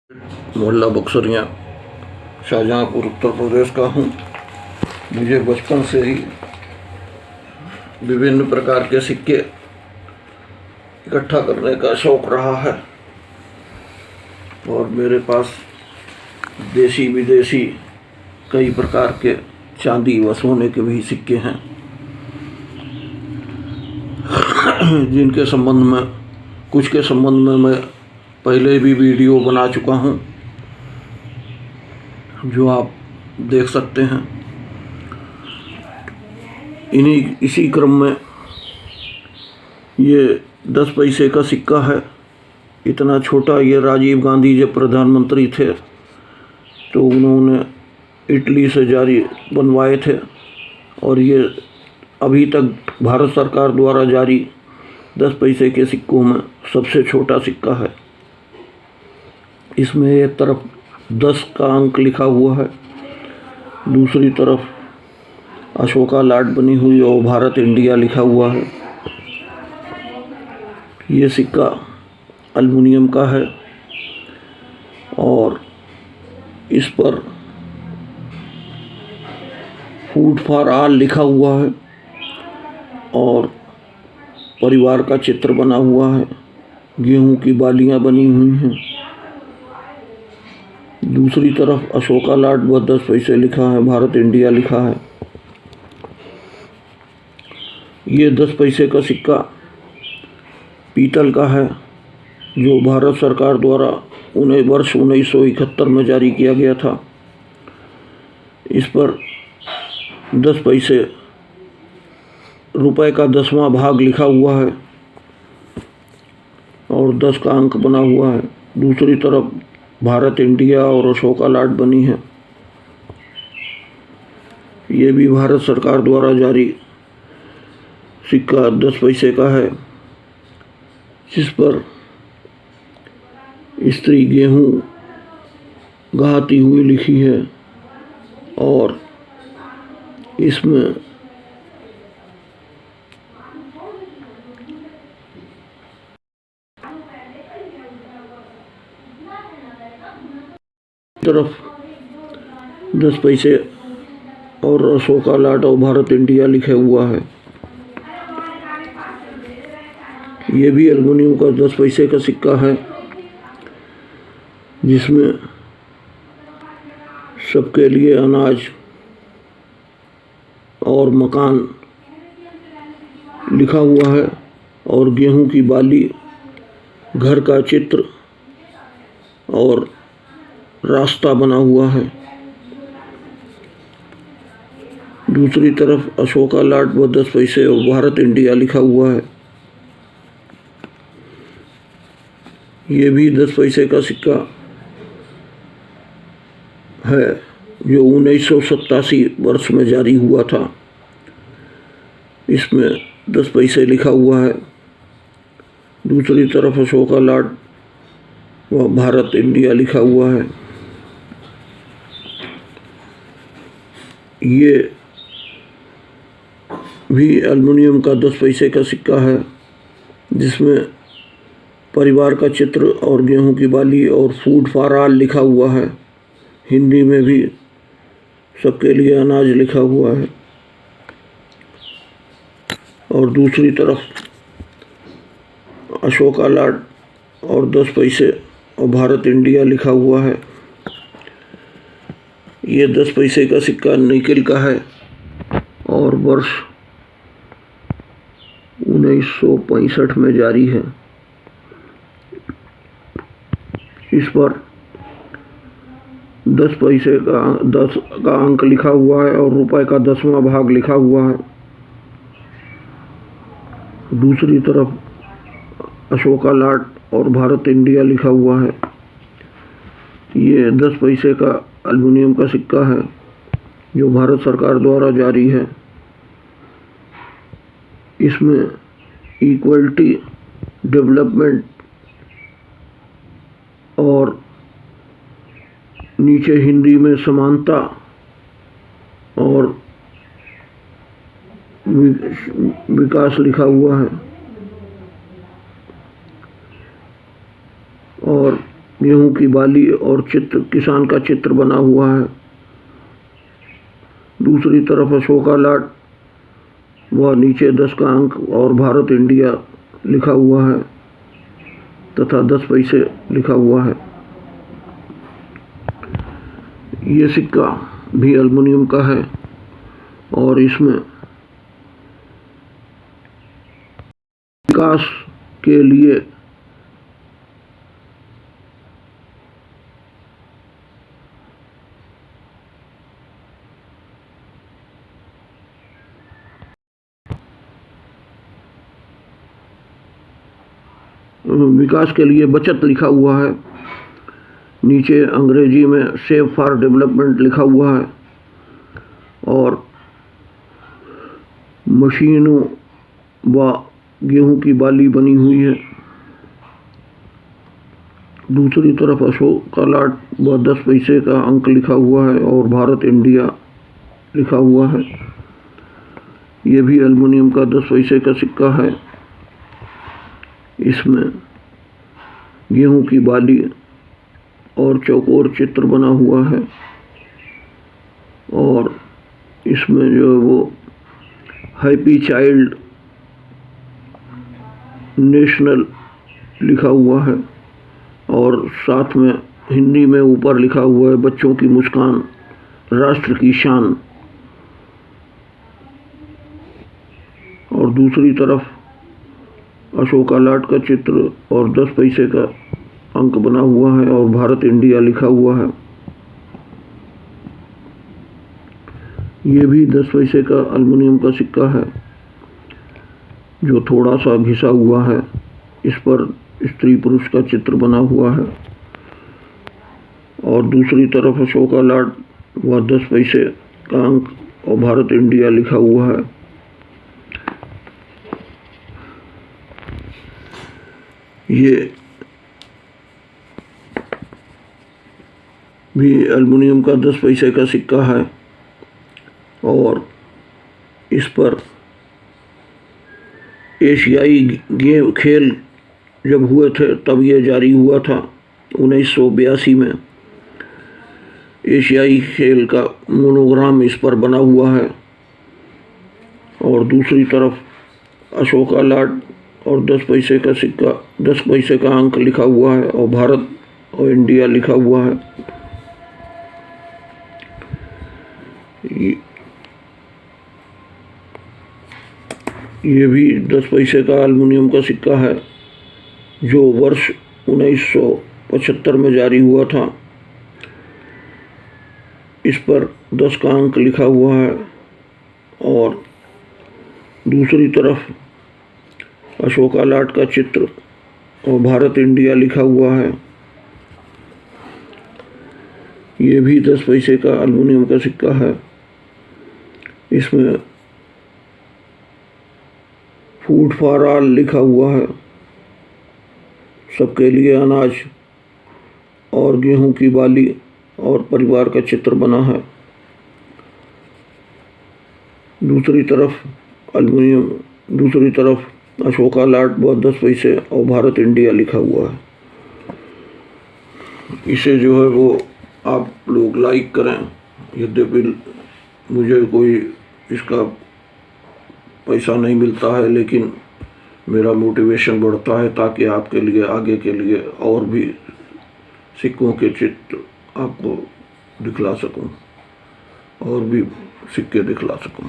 मोहल्ला बक्सरियाँ, शाहजहाँपुर, उत्तर प्रदेश का हूँ। मुझे बचपन से ही विभिन्न प्रकार के सिक्के इकट्ठा करने का शौक़ रहा है और मेरे पास देसी विदेशी कई प्रकार के चांदी व सोने के भी सिक्के हैं जिनके संबंध में कुछ के संबंध में मैं पहले भी वीडियो बना चुका हूँ, जो आप देख सकते हैं। इसी क्रम में ये 10 पैसे का सिक्का है। इतना छोटा, ये राजीव गांधी जब प्रधानमंत्री थे तो उन्होंने इटली से जारी बनवाए थे और ये अभी तक भारत सरकार द्वारा जारी 10 पैसे के सिक्कों में सबसे छोटा सिक्का है। इसमें एक तरफ 10 का अंक लिखा हुआ है, दूसरी तरफ अशोका लाट बनी हुई और भारत इंडिया लिखा हुआ है। ये सिक्का एल्युमिनियम का है और इस पर फूड फॉर ऑल लिखा हुआ है और परिवार का चित्र बना हुआ है। गेहूं की बालियां बनी हुई हैं। दूसरी तरफ अशोका लाट व 10 पैसे लिखा है, भारत इंडिया लिखा है। ये 10 पैसे का सिक्का पीतल का है, जो भारत सरकार द्वारा वर्ष 1971 में जारी किया गया था। इस पर 10 पैसे रुपए का 10वां भाग लिखा हुआ है और 10 का अंक बना हुआ है। दूसरी तरफ भारत इंडिया और अशोका लाट बनी है। ये भी भारत सरकार द्वारा जारी सिक्का 10 पैसे का है, जिस पर स्त्री गेहूं गहाती हुई लिखी है और इसमें तरफ 10 पैसे और अशोका लाट और भारत इंडिया लिखा हुआ है। ये भी एल्युमिनियम का 10 पैसे का सिक्का है, जिसमें सबके लिए अनाज और मकान लिखा हुआ है और गेहूं की बाली, घर का चित्र और रास्ता बना हुआ है। दूसरी तरफ अशोका लाट व 10 पैसे और भारत इंडिया लिखा हुआ है। ये भी 10 पैसे का सिक्का है, जो 1987 वर्ष में जारी हुआ था। इसमें 10 पैसे लिखा हुआ है। दूसरी तरफ अशोका लाट व भारत इंडिया लिखा हुआ है। ये भी एल्युमिनियम का 10 पैसे का सिक्का है, जिसमें परिवार का चित्र और गेहूं की बाली और फूड फॉर ऑल लिखा हुआ है। हिंदी में भी सबके लिए अनाज लिखा हुआ है और दूसरी तरफ अशोका लाट और 10 पैसे और भारत इंडिया लिखा हुआ है। ये 10 पैसे का सिक्का निकल का है और वर्ष 1965 में जारी है। इस पर 10 पैसे का 10 का अंक लिखा हुआ है और रुपए का 10वां भाग लिखा हुआ है। दूसरी तरफ अशोका लाट और भारत इंडिया लिखा हुआ है। ये 10 पैसे का एल्युमिनियम का सिक्का है, जो भारत सरकार द्वारा जारी है। इसमें इक्वलिटी, डेवलपमेंट और नीचे हिंदी में समानता और विकास लिखा हुआ है और गेहूं की बाली और चित्र, किसान का चित्र बना हुआ है। दूसरी तरफ अशोका लाट व नीचे 10 का अंक और भारत इंडिया लिखा हुआ है तथा 10 पैसे लिखा हुआ है। ये सिक्का भी एल्युमिनियम का है और इसमें विकास के लिए बचत लिखा हुआ है। नीचे अंग्रेजी में सेव फॉर डेवलपमेंट लिखा हुआ है और मशीनों व गेहूं की बाली बनी हुई है। दूसरी तरफ अशोका लाट व 10 पैसे का अंक लिखा हुआ है और भारत इंडिया लिखा हुआ है। ये भी एल्युमिनियम का 10 पैसे का सिक्का है। इसमें गेहूं की बाली और चौकोर चित्र बना हुआ है और इसमें जो है वो हैप्पी चाइल्ड नेशनल लिखा हुआ है और साथ में हिंदी में ऊपर लिखा हुआ है बच्चों की मुस्कान राष्ट्र की शान। और दूसरी तरफ अशोका लाट का चित्र और 10 पैसे का अंक बना हुआ है और भारत इंडिया लिखा हुआ है। ये भी 10 पैसे का एल्युमिनियम का सिक्का है जो थोड़ा सा घिसा हुआ है। इस पर स्त्री पुरुष का चित्र बना हुआ है और दूसरी तरफ अशोका लाट व 10 पैसे का अंक और भारत इंडिया लिखा हुआ है। ये भी एल्युमिनियम का 10 पैसे का सिक्का है और इस पर एशियाई खेल जब हुए थे तब ये जारी हुआ था 1982 में। एशियाई खेल का मोनोग्राम इस पर बना हुआ है और दूसरी तरफ अशोका लाट और 10 पैसे का सिक्का, 10 पैसे का अंक लिखा हुआ है और भारत और इंडिया लिखा हुआ है। ये भी 10 पैसे का एल्युमिनियम का सिक्का है जो वर्ष 1975 में जारी हुआ था। इस पर 10 का अंक लिखा हुआ है और दूसरी तरफ अशोका लाट का चित्र और भारत इंडिया लिखा हुआ है। ये भी 10 पैसे का एल्युमिनियम का सिक्का है। इसमें फूड फॉर ऑल लिखा हुआ है, सबके लिए अनाज और गेहूं की बाली और परिवार का चित्र बना है। दूसरी तरफ अशोका लाट व 10 पैसे और भारत इंडिया लिखा हुआ है। इसे जो है वो आप लोग लाइक करें। यद्यपि मुझे कोई इसका पैसा नहीं मिलता है लेकिन मेरा मोटिवेशन बढ़ता है ताकि आपके लिए आगे के लिए और भी सिक्कों के चित्र आपको दिखला सकूं और भी सिक्के दिखला सकूं।